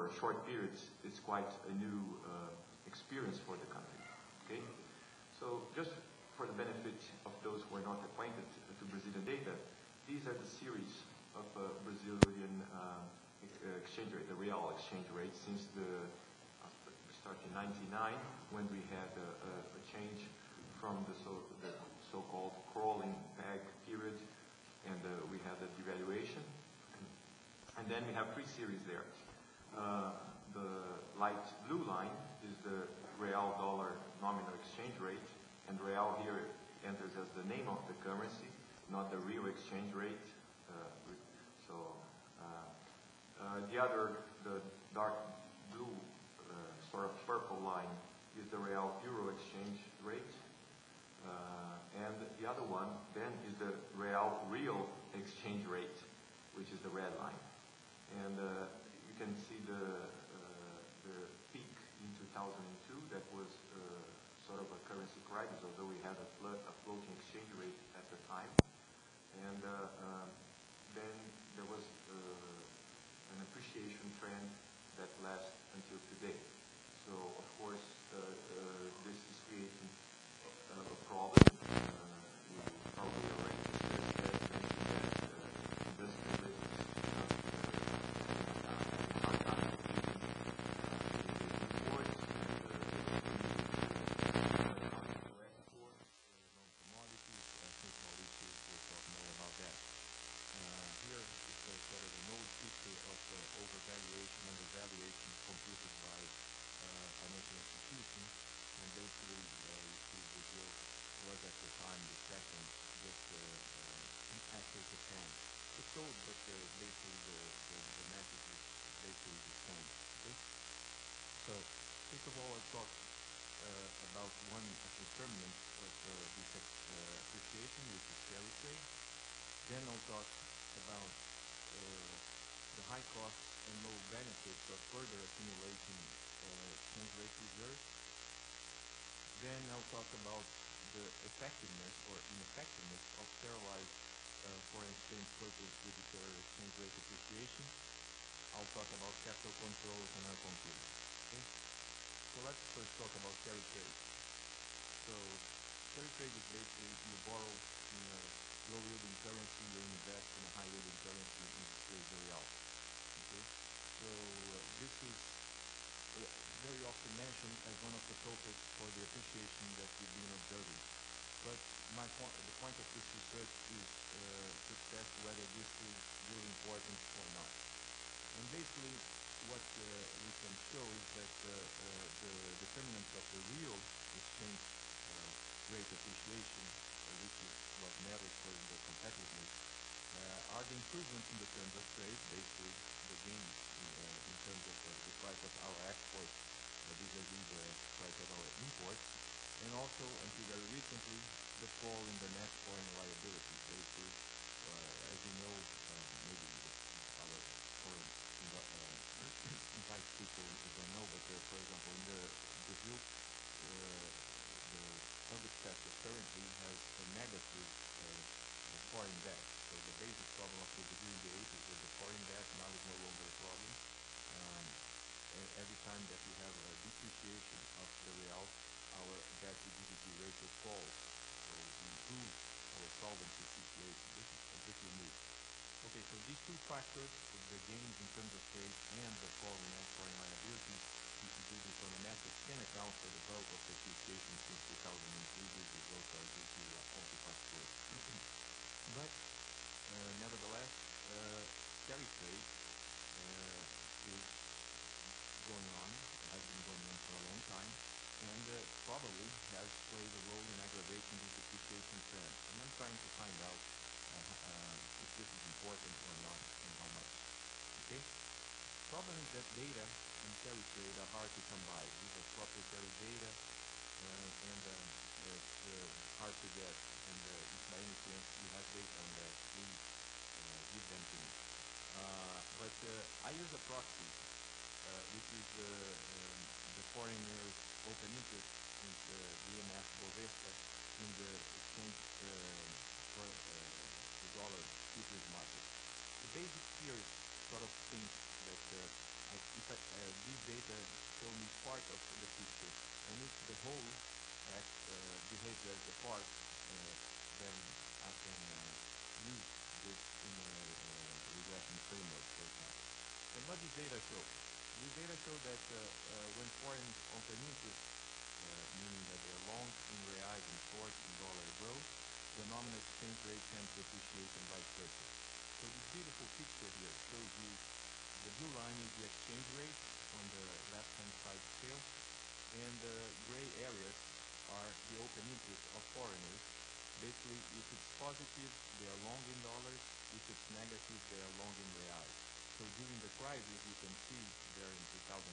for short periods, it's quite a new experience for the country. Okay, so just for the benefit of those who are not acquainted to Brazilian data, these are the series of Brazilian exchange rate, the real exchange rate, since the start in '99, when we had a change from the so-called crawling peg period, and we had a devaluation. And then we have three series there. The light blue line is the real dollar nominal exchange rate, and real here enters as the name of the currency, not the real exchange rate. The dark blue, sort of purple line is the real euro exchange rate, and the other one then is the real exchange rate, which is the red line. And you can see the peak in 2002. That was sort of a currency crisis, although we had a floating exchange rate at the time. And then there was an appreciation trend that lasts until today. So, of course, this is creating a problem. You probably already discussed that, mentioned that industrialists have a hard time achieving imports, and to export non-commodities. I think Mauricio will talk more about that. Here is sort of an old picture of overvaluation, undervaluation computed by financial institutions, and basically you see Brazil was at the time the second, just after Japan. It's old, but basically the message is basically the same. Okay? So first of all, I'll talk about one of the determinants of this appreciation, which is carry trade. Then I'll talk about the high costs and low benefits of further accumulating exchange rate reserves. Then I'll talk about the effectiveness or ineffectiveness of sterilized foreign exchange surplus with exchange rate appreciation. I'll talk about capital controls, and I'll conclude. Okay? So let's first talk about carry trade. So carry trade is basically you borrow in a low yielding currency, you invest in a high yielding currency, in this case the real. Okay? So this is very often mentioned as one of the culprits for the appreciation that we've been observing. But the point of this research is to test whether this is really important or not. And basically what we can show is that the determinants of the real exchange rate appreciation, which is what matters for the competitiveness, are the improvements in the terms of trade, basically the gains in terms of the price of our exports vis-a-vis the price of our imports, and also, until very recently, the fall in the net foreign liabilities. Basically, as you know, maybe our foreign invite people who don't know, but for example, in the Brazil, the public sector currently has a negative foreign debt. So the basic problem of the Brazilian the 80s was the foreign debt. Now is no longer a problem. Every time that we have a depreciation of the real, our debt to GDP ratio falls. So we improve our solvency situation. This is completely new. Okay, so these two factors, the gains in terms of trade and the fall in net foreign liabilities, if you do the econometrics, can account for the bulk of the appreciation since 2003. These results are due to Pontifex work. But nevertheless, carry trade is going on, has been going on for a long time, and probably has played a role in aggravating this depreciation trend. And I'm trying to find out if this is important or not, and how much. Okay? The problem is that data and carry trade are hard to come by. These are proprietary data, and it's hard to get. And if by any chance you have data on that, please give them to me. But I use a proxy, which is the foreigners' open interest in the EMF Bovespa in the exchange for the dollar futures market. The basic theory sort of thinks that there's a part, then I can use this in a regression framework, for example. And what does data show? This data show that when foreign opportunities, meaning that they're long in reais and short in dollar growth, the nominal exchange rate tends to appreciate and vice versa. So this beautiful picture here shows you the blue line is the exchange rate on the left-hand side scale, and the gray areas are the open interest of foreigners. Basically, if it's positive, they are long in dollars. If it's negative, they are long in reais. So during the crisis, you can see there in 2008,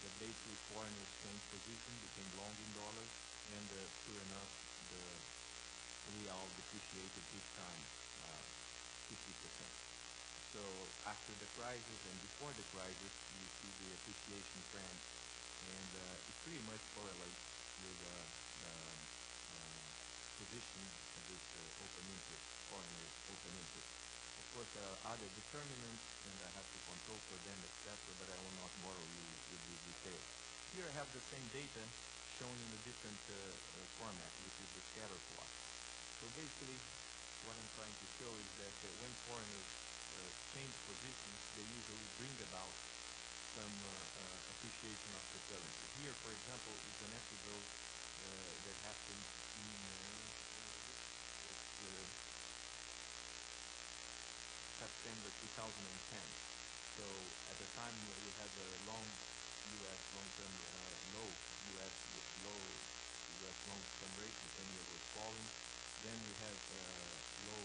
that basically foreign exchange position became long in dollars, and sure enough, the real depreciated big time, 50%. So after the crisis and before the crisis, you see the appreciation trend, and it pretty much correlates with the position of this open interest, foreign open interest. Of course, there are other determinants, and I have to control for them, etc., but I will not borrow you with these details. Here I have the same data shown in a different format, which is the scatter plot. So basically, what I'm trying to show is that when foreigners change positions, they usually bring about some appreciation of the currency. Here, for example, is an episode that happened in September 2010. So at the time we had a long U.S. long-term low U.S. long-term rate, the 10-year was falling. Then we had low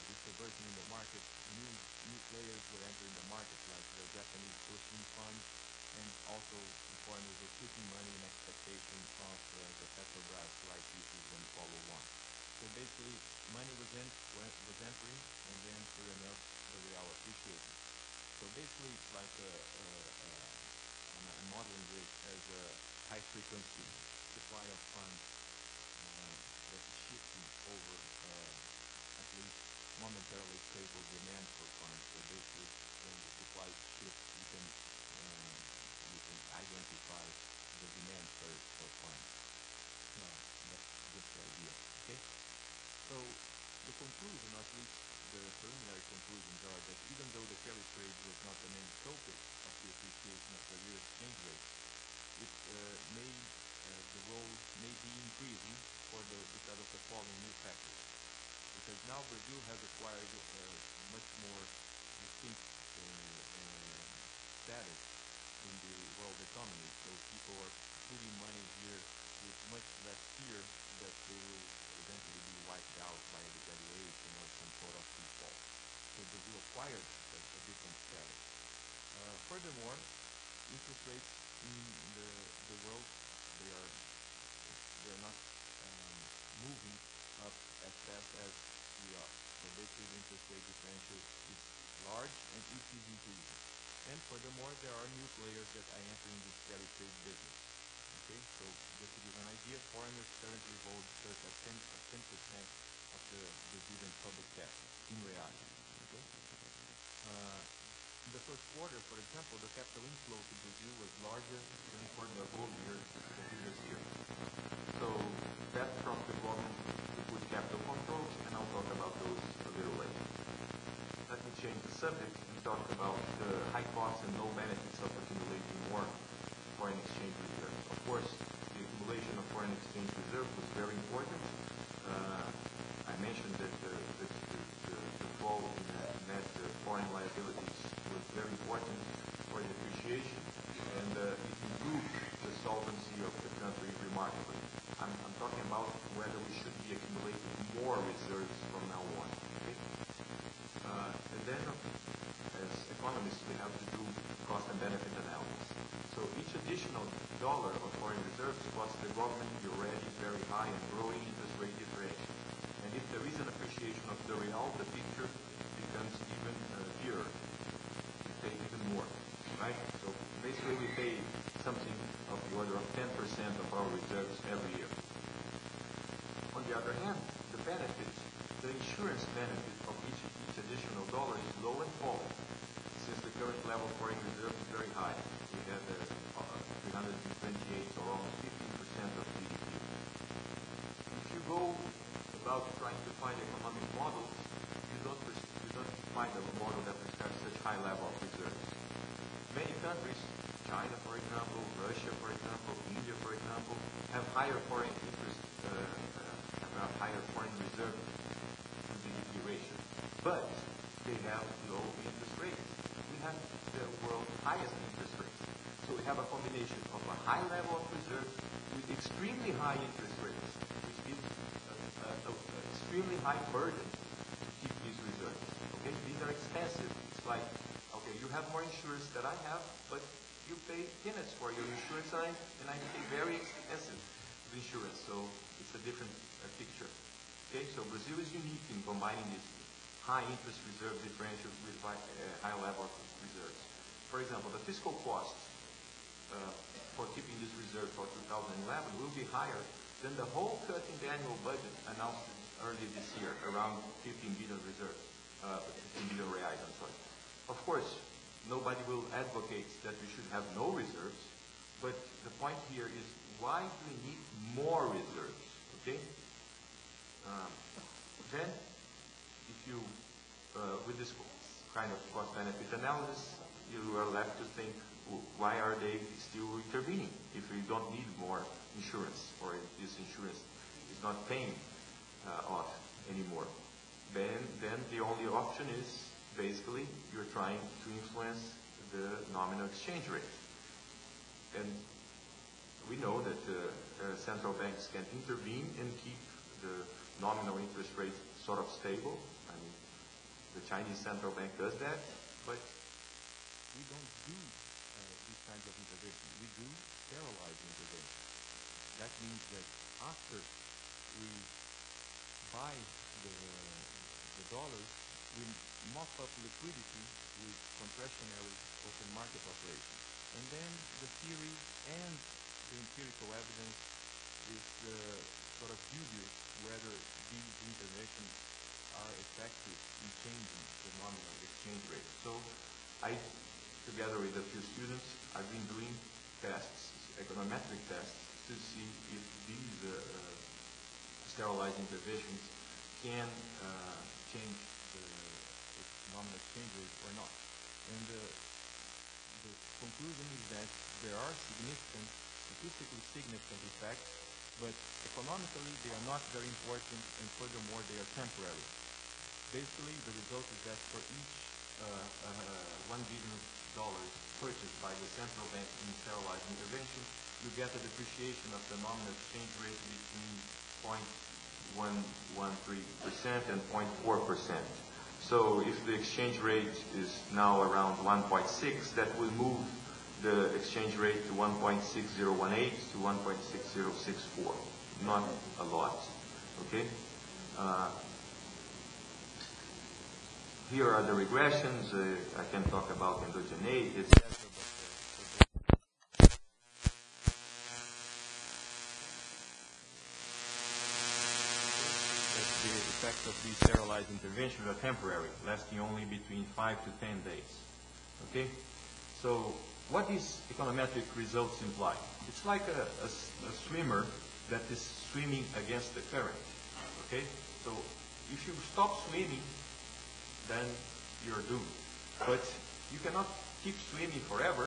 distribution in the market. New players were entering the market, like the Japanese pushing funds, and also the foreigners were putting money in expectation of the Petrobras rights issues and follow on. So basically, money was entering, and then sure enough, the real appreciated. So basically, it's like I'm modeling this as a high frequency supply of funds that is shifting over at least momentarily stable demand for funds. So basically, when the supply shifts, you can identify the demand for funds. That's just the idea. Okay. So the conclusion, at least the preliminary conclusions, are that even though the carry trade was not the main focus of the appreciation of the real exchange rate, the role may be increasing because of the following new factors. Because now Brazil has acquired much more distinct status in the world economy, so people are putting money here with much less fear that they will eventually be wiped out by a devaluation or some sort of default. So Brazil acquired a different status. Furthermore, interest rates in the world, they're not moving up as fast as we are. So basically the interest rate differential is large and it is increasing. And furthermore, there are new players that are entering this carry trade business. Okay, so just to give an idea, foreigners currently hold circa 10% of the Brazilian public debt in reais. Okay? In the first quarter, for example, the capital inflow to Brazil was larger than for the whole year, the previous year. So that prompted the government to put capital controls, and I'll talk about those a little later. Let me change the subject and talk about the high costs and low benefits of accumulating more foreign exchange reserves. Of course, the accumulation of foreign exchange reserves was very important. I mentioned that the fall in net foreign liabilities was very important for the appreciation, and it improved the solvency of the country remarkably. I'm talking about whether we should be accumulating more reserves from now on. Okay? And then, as economists, we have to do cost and benefit analysis. So each additional dollar of foreign reserves costs the government the already very high and growing interest rate differential. And if there is an appreciation of the real, the picture becomes even dearer. We pay even more, right? So basically we pay something of the order of 10% of our reserves every year. On the other hand, the benefit, the insurance benefit of each additional dollar is low and falling, since the current level of foreign reserves is very high. We have 328 or almost 15% of GDP. If you countries, China, for example, Russia, for example, India, for example, have higher foreign interest, have a higher foreign reserve to GDP ratio. But they have low interest rates. We have the world's highest interest rates. So we have a combination of a high level of reserve with extremely high interest rates, which gives an extremely high burden to keep these reserves. Okay, these are expensive. It's like, okay, you have more insurance than I have, but you pay peanuts for your insurance, and I pay very expensive insurance. So it's a different picture. Okay, so Brazil is unique in combining these high interest reserve differentials with high level of reserves. For example, the fiscal cost for keeping this reserve for 2011 will be higher than the whole cut in the annual budget announced early this year, around 15 billion reserves, 15 billion reais, I'm sorry. Of course, nobody will advocate that we should have no reserves, but the point here is, why do we need more reserves, okay? Then, if you, with this kind of cost-benefit analysis, you are left to think, why are they still intervening if we don't need more insurance, or if this insurance is not paying off anymore? Then the only option is, basically, you're trying to influence the nominal exchange rate. And we know that central banks can intervene and keep the nominal interest rate sort of stable. I mean, the Chinese central bank does that, but we don't do these kinds of intervention. We do sterilized intervention. That means that after we buy the dollars, we mop up liquidity with compressionary open market operations. And then the theory and the empirical evidence is sort of dubious whether these interventions are effective in changing the nominal exchange rate. So I, together with a few students, I've been doing tests, econometric tests, to see if these sterilized interventions can change the nominal exchange rate or not. And the conclusion is that there are significant, statistically significant effects, but economically they are not very important, and furthermore they are temporary. Basically, the result is that for each $1 billion purchased by the central bank in sterilized intervention, you get a depreciation of the nominal exchange rate between 0.113% and 0.4%. So if the exchange rate is now around 1.6, that will move the exchange rate to 1.6018 to 1.6064. Not a lot, okay? Here are the regressions. I can talk about endogeneity, etc. The effects of these sterilized interventions are temporary, lasting only between 5 to 10 days. Okay? So, what these econometric results imply? It's like a swimmer that is swimming against the current. Okay? So, if you stop swimming, then you're doomed. But you cannot keep swimming forever,